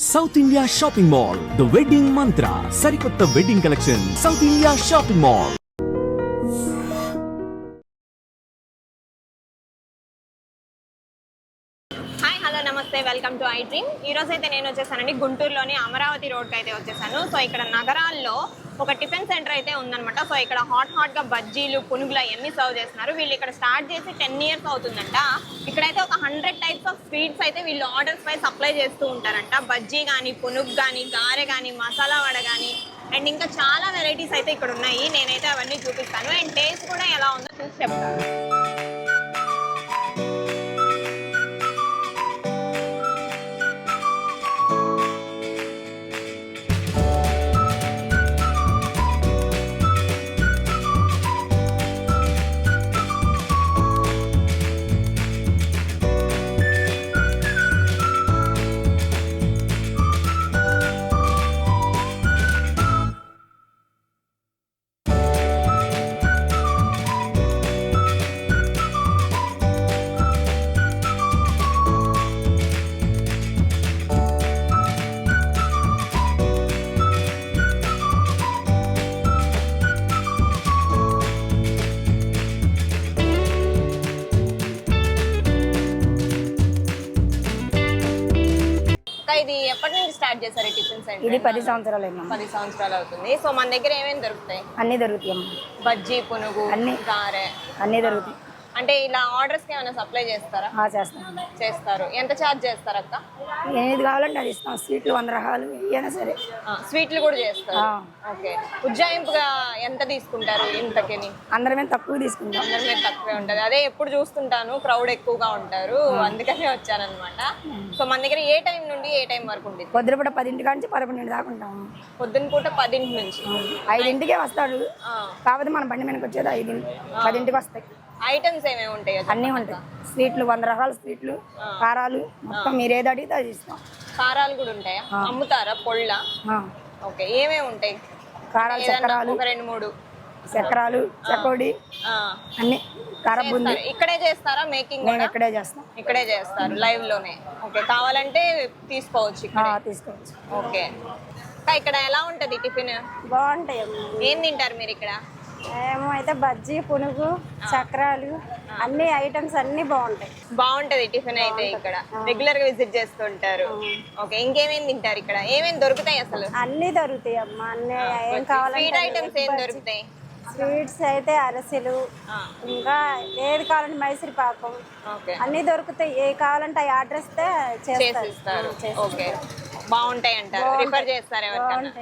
South India shopping mall the wedding మంత్ర సరికొత్త wedding collection south India shopping mall. Hi hello నమస్తే welcome to I dream. ఈ రోజు అయితే నేను వచ్చేసానండి గుంటూరులోని అమరావతి రోడ్కి అయితే వచ్చేసాను. సో ఇక్కడ నగరాల్లో ఒక టిఫిన్ సెంటర్ అయితే ఉందన్నమాట. సో ఇక్కడ హాట్ గా బజ్జీలు పునుగులు అవన్నీ సర్వ్ చేస్తున్నారు. వీళ్ళు ఇక్కడ స్టార్ట్ చేసి 10 years అవుతుందంట. ఇక్కడైతే ఒక 100 types ఆఫ్ స్వీట్స్ అయితే వీళ్ళు ఆర్డర్స్ పై సప్లై చేస్తూ ఉంటారంట. బజ్జీ కానీ పునుగు కానీ గారె కానీ మసాలా వడ కానీ అండ్ ఇంకా చాలా వెరైటీస్ అయితే ఇక్కడ ఉన్నాయి. నేనైతే అవన్నీ చూపిస్తాను అండ్ టేస్ట్ కూడా ఎలా ఉందో చూసి చెప్తాను. ఇది ఎప్పటి నుంచి స్టార్ట్ చేశారు టిఫిన్ సెంటర్? ఇది 10 సంవత్సరాలు 10 సంవత్సరాలు అవుతుంది. సో మన దగ్గర ఏమేమి దొరుకుతాయి? అన్ని దొరుకుతాయి అమ్మ. బజ్జీ పునుగు అన్ని గారె అన్ని దొరుకుతాయి. అంటే ఇలా ఆర్డర్స్ కి ఏమైనా సప్లై చేస్తారా? చేస్తాం. చేస్తారు. ఎంత ఛార్జ్ చేస్తారు అక్క? ఏది కావాలంటే అది ఇస్తాం. స్వీట్లు 100 రకాలు ఏమైనా సరే. స్వీట్లు కూడా చేస్తారు. ఓకే. ఉజ్జాయింపుగా ఎంత తీసుకుంటారు ఇంతకని? అందరమే తక్కువ తీసుకుంటాం. అందరి తక్కువే ఉంటది. అదే ఎప్పుడు చూస్తుంటాను క్రౌడ్ ఎక్కువగా ఉంటారు, అందుకనే వచ్చానన్నమాట. సో మన దగ్గర ఏ టైం నుండి ఏ టైం వరకు ఉంటుంది? పొద్దునపూట 10 నుంచి 11 దాకా ఉంటాం. పొద్దున పూట 10 నుంచి 5ంటికే వస్తాడు. కాకపోతే మన బండి మీదకి వచ్చేది 5 10ంటికి వస్తాయి. ఐటమ్స్ ఏమేమి ఉంటాయి? అన్నీ ఉంటాయి. స్వీట్లు 100 రకాల స్వీట్లు, కారాలు మొత్తం మీరు ఏది అడిగితే అది ఇస్తాం. కారాలు కూడా ఉంటాయా? అమ్ముతారా పొళ్ళ? ఓకే. ఏమేమి ఉంటాయి? కారాలు, చక్రాలు, ఒక 2-3 చక్రాలు, చకోడి అన్ని కారబుంది. ఇక్కడే చేస్తారా మేకింగ్? మేము ఇక్కడే చేస్తాం. ఇక్కడే చేస్తారు లైవ్ లోనే. ఓకే. కావాలంటే తీసుకోవచ్చు ఇక్కడ. తీసుకోవచ్చు. ఓకే. ఇక్కడ ఎలా ఉంటది టిఫిన్? బాగుంటాయి. ఏం తింటారు మీరు ఇక్కడ? ఏమో అయితే బజ్జీ పునుగు చక్రాలు అన్ని ఐటమ్స్ అన్ని బాగుంటాయి. బాగుంటది టిఫిన్ అయితే ఇక్కడ రెగ్యులర్ గా విజిట్ చేస్తుంటారు. ఓకే. ఇంకేమేమి తింటారు ఇక్కడ? ఏమేమి దొరుకుతాయి అసలు? అన్ని దొరుకుతాయి అమ్మ. అన్ని ఏం కావాలంటే స్వీట్ ఐటమ్స్ ఏం దొరుకుతాయి? స్వీట్స్ అయితే అరసెలు, ఇంకా ఏది కావాలంటే మైసూర్ పాకం అన్ని దొరుకుతాయి. ఏ కావాలంటే ఆ అడ్రస్ చేసిస్తారు. ఓకే. బాగుంటాయి అంటారు. రిఫర్ చేస్తారు ఎవరికైనా?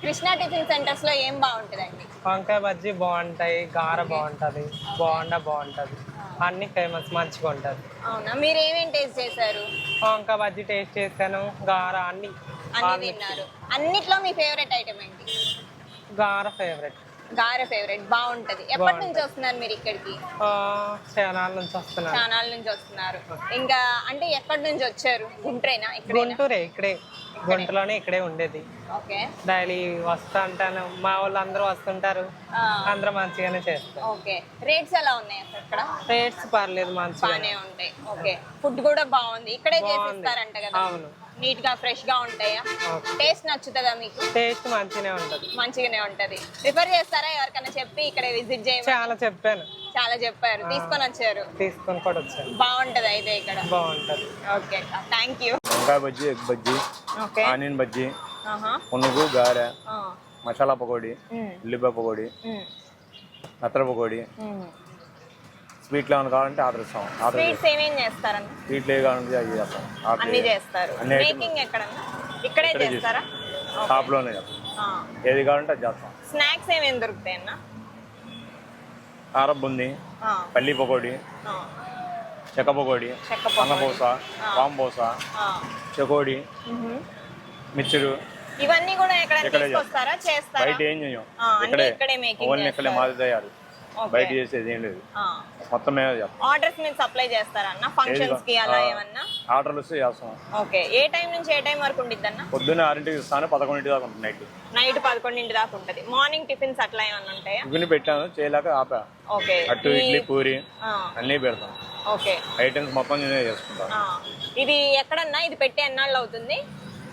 కృష్ణా టిఫిన్ సెంటర్స్ లో ఏం బాగుంటదండి? వంకాయ బజ్జీ బాగుంటాయి, గార బాగుంటది, బోండా బాగుంటది, అన్ని ఫేమస్ మంచిగా ఉంటది. అవునా? మీరు ఏమేం టేస్ట్ చేశారు? వంకాయ బజ్జీ టేస్ట్ చేశాను, గార అన్ని తిన్నారు. అన్నిట్లో మీ ఫేవరెట్ ఐటమ్ ఏంటి? గార ఫేవరెట్. గారె ఫేవరెట్. బాగుంటది. ఎప్పటి నుంచి వస్తున్నారు మీరు ఇక్కడికి? చానాల నుంచి వస్తున్నారు. చానాల నుంచి వస్తున్నారు. ఇంకా అంటే ఎక్కడి నుంచి వచ్చారు? గుంటూరేనా? గుంటూరే, ఇక్కడే గుంటూరులోనే ఇక్కడే ఉండేది. ఓకే. డైలీ వస్తా ఉంటాను, మా వాళ్ళు అందరూ వస్తుంటారు, అందరూ మంచిగానే చేస్తారు. ఓకే. రేట్స్ ఎలా ఉన్నాయి అసలు ఇక్కడ? రేట్స్ పర్లేదు, మంచిగానే ఉంటాయి. ఓకే. ఫుడ్ కూడా బాగుంది. ఇక్కడే చేసిస్తారంట కదా? అవును. నీట్ గా ఫ్రెష్ గా ఉంటాయా? టేస్ట్ నచ్చుతుందా మీకు? టేస్ట్ మంచిగానే ఉంటది. మంచిగానే ఉంటది. రిఫర్ చేస్తారా ఎవరికైనా చెప్పి ఇక్కడ విజిట్ చేయండి? చాలా చెప్పాను. చాలా చెప్పారు. తీసుకొని వచ్చారు? తీసుకొని కూడా వచ్చాను. బాగుంటది అయితే ఇక్కడ? బాగుంటది. ఓకే. Thank you. వంకాయ బజ్జీ, ఎగ్ బజ్జీ, ఆనియన్ బజ్జీ, పునుగు, గారె, మసాలా పకోడీ, ఉల్లిపాయ పకోడీ, నత్తర పకోడీ, స్వీట్లు ఏమైనా కావాలంటే ఆర్డర్ ఇస్తాం. స్వీట్స్ ఏమేం చేస్తారన్న? స్వీట్లు ఏ కావాలంటే అవి చేస్తాం. అన్ని చేస్తారు. మేకింగ్ ఎక్కడన్నా? ఇక్కడే చేస్తారా? షాప్లోనే చేస్తాం. ఏది కావాలంటే అది చేస్తాం. స్నాక్స్ ఏమేమి దొరుకుతాయి అన్న? కార బుంది, పల్లి పకోడీ, చెక్క పకోడీ, అన్నపూస, పాంబూస, చెకోడి, మిక్చరు, ఇవన్నీ కూడా ఎక్కడైనా తీసుకొస్తారా? చేస్తారా? బయట ఏం చేయం. ఇక్కడే మేకింగ్ ఇక్కడే మాది తయారు. బయట చేసేది ఏం లేదు. మొత్తం మేమే చేస్తాం. ఆర్డర్స్ మీరు సప్లై చేస్తారా అన్న? ఫంక్షన్స్ కి అలా ఏమన్నా ఆర్డర్లు వస్తే చేస్తాం. ఓకే. ఏ టైం నుంచి ఏ టైం వరకు ఉండిద్ది అన్న? పొద్దున్న 6ంటికి ఇస్తాను, 11 దాకా ఉంటుంది. నైట్ 11 దాకా ఉంటుంది. మార్నింగ్ టిఫిన్స్ అట్లా ఏమన్నా ఉంటాయా? టిఫిన్ పెట్టాను, చేయలేక ఆపా. ఓకే. అట్టు, ఇడ్లీ, పూరి అన్నీ పెడతాం. ఓకే. ఐటమ్స్ మొత్తం నేనే చేసుకుంటాను. ఇది ఎక్కడన్నా ఇది పెట్టి ఎన్నాళ్ళు అవుతుంది?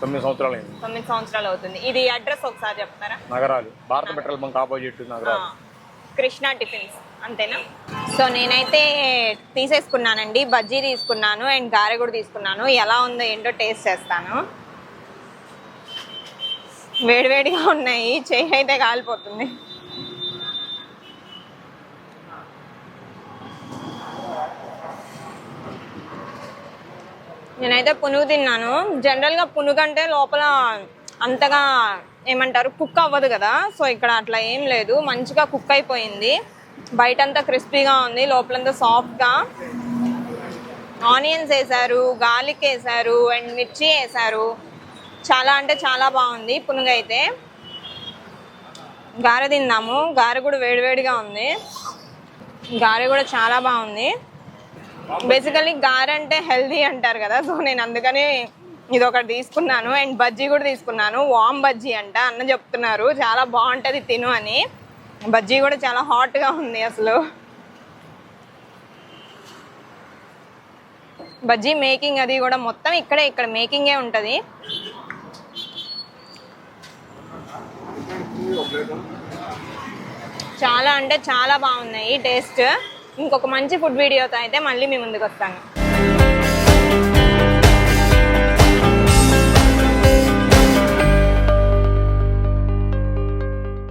9 సంవత్సరాలు అయింది. 9 సంవత్సరాలు అవుతుంది. ఇది అడ్రస్ ఒకసారి చెప్తారా? నగరాలు, భారత పెట్రోల్ బంక్ ఆపోజిట్ నగరాలు. కృష్ణా టిఫిన్స్ అంతేనా? సో నేనైతే తీసేసుకున్నానండి, బజ్జీ తీసుకున్నాను అండ్ గారె కూడా తీసుకున్నాను. ఎలా ఉందో ఏంటో టేస్ట్ చేస్తాను. వేడివేడిగా ఉన్నాయి, చెయ్యి అయితే కాలిపోతుంది. నేనైతే పునుగు తిన్నాను. జనరల్గా పునుగు అంటే లోపల అంతగా ఏమంటారు కుక్ అవ్వదు కదా, సో ఇక్కడ అట్లా ఏం లేదు, మంచిగా కుక్ అయిపోయింది. బయటంతా క్రిస్పీగా ఉంది, లోపలంతా సాఫ్ట్గా. ఆనియన్స్ వేసారు, గార్లిక్ వేసారు అండ్ మిర్చి వేసారు. చాలా అంటే చాలా బాగుంది పునుగు అయితే. గారె తిన్నాము, గారె కూడా వేడివేడిగా ఉంది. గారె కూడా చాలా బాగుంది. బేసికలీ గారె అంటే హెల్దీ అంటారు కదా, సో నేను అందుకని ఇది ఒకటి తీసుకున్నాను. అండ్ బజ్జీ కూడా తీసుకున్నాను, వామ్ బజ్జీ అంట. అన్న చెప్తున్నారు చాలా బాగుంటుంది తిను అని. బజ్జీ కూడా చాలా హాట్గా ఉంది అసలు. బజ్జీ మేకింగ్ అది కూడా మొత్తం ఇక్కడ మేకింగే ఉంటుంది. చాలా అంటే చాలా బాగున్నాయి టేస్ట్. ఇంకొక మంచి ఫుడ్ వీడియోతో అయితే మళ్ళీ మీ ముందుకు వస్తాను.